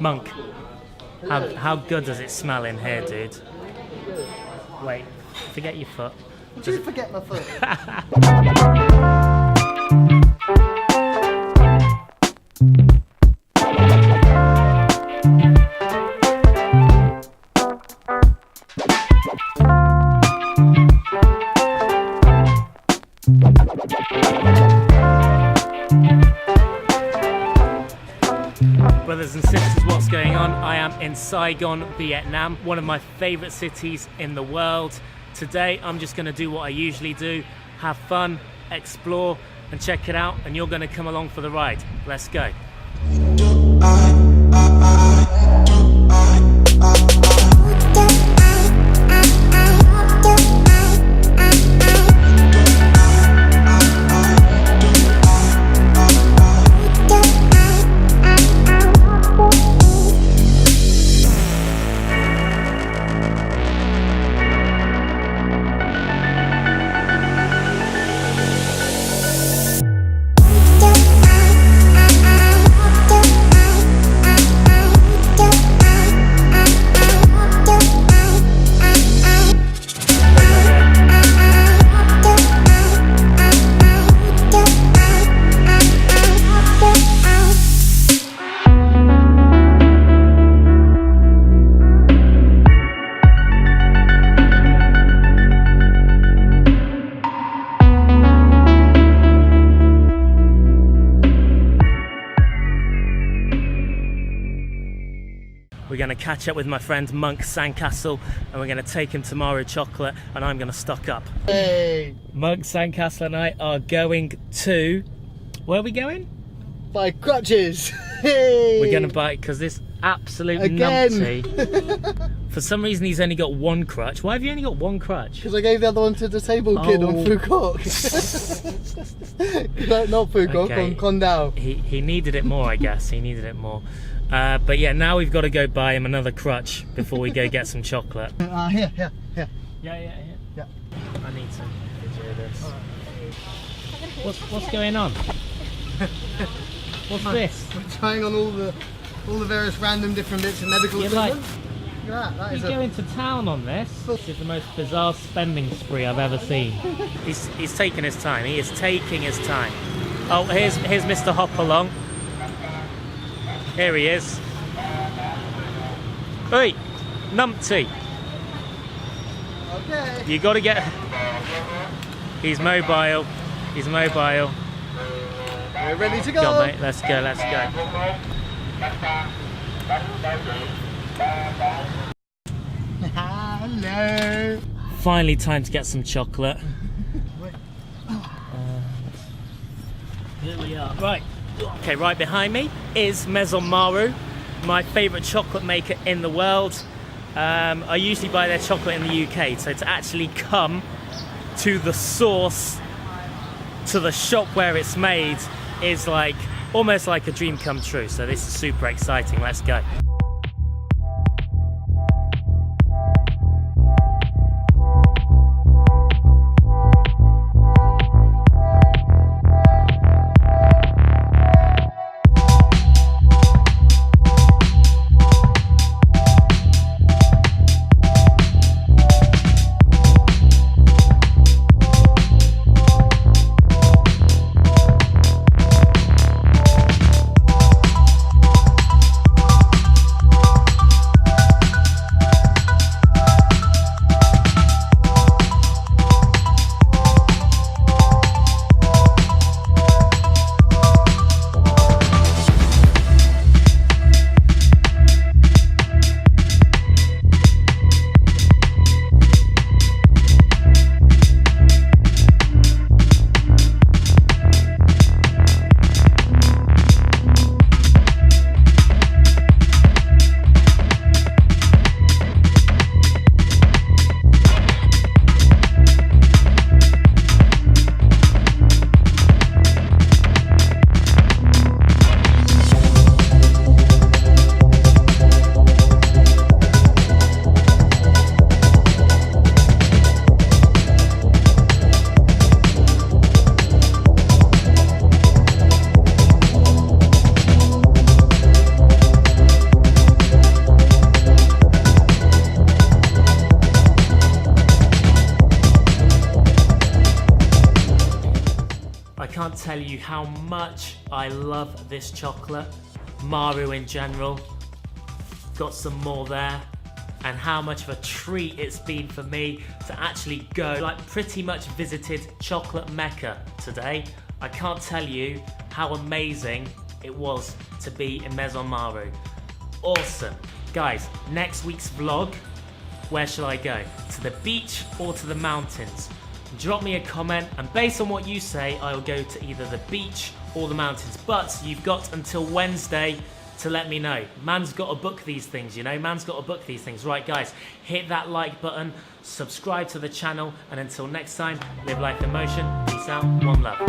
Monk, how good does it smell in here, dude? Wait, forget your foot. Just forget my foot. Brothers and sisters, what's going on? I am in Saigon, Vietnam, one of my favorite cities in the world. Today I'm just going to do what I usually do, have fun, explore and check it out, and you're going to come along for the ride. Let's go. We're going to catch up with my friend Monk Sandcastle, and we're going to take him to Marou chocolate, and I'm going to stock up. Hey! Monk Sandcastle and I are going to... Where are we going? Buy crutches! Hey! We're going to buy it because this absolute Again. numpty. For some reason he's only got one crutch. Why have you only got one crutch? Because I gave the other one to the disabled kid on Phuket. No, not Phuket, Okay. on Condal. He needed it more, I guess. He needed it more. But yeah, now we've got to go buy him another crutch before we go get some chocolate. Here. Yeah. Yeah. I need some video of this. What's going on? What's this? We're trying on all the various random different bits of medical equipment. Look at that. He's going to town on this. This is the most bizarre spending spree I've ever seen. He's taking his time. He is taking his time. Oh, here's Mr. Hopalong. Here he is. Oi, numpty. Okay. You got to get. He's mobile. He's mobile. We're ready to go. Go on, mate. Let's go. Let's go. Hello. Finally, time to get some chocolate. Here we are. Right. Okay, right behind me is Maison Marou, my favourite chocolate maker in the world. I usually buy their chocolate in the UK, so to actually come to the source, to the shop where it's made, is like almost like a dream come true. So this is super exciting. Let's go. tell you how much I love this chocolate, Marou in general. Got some more there, and how much of a treat it's been for me to actually go, like pretty much visited chocolate mecca today. I can't tell you how amazing it was to be in Maison Marou. Awesome. Guys, next week's vlog, where shall I go? To the beach or to the mountains? Drop me a comment, and based on what you say, I'll go to either the beach or the mountains. But you've got until Wednesday to let me know. Man's got to book these things, you know? Man's got to book these things. Right, guys, hit that like button, subscribe to the channel, and until next time, live life in motion. Peace out, one love.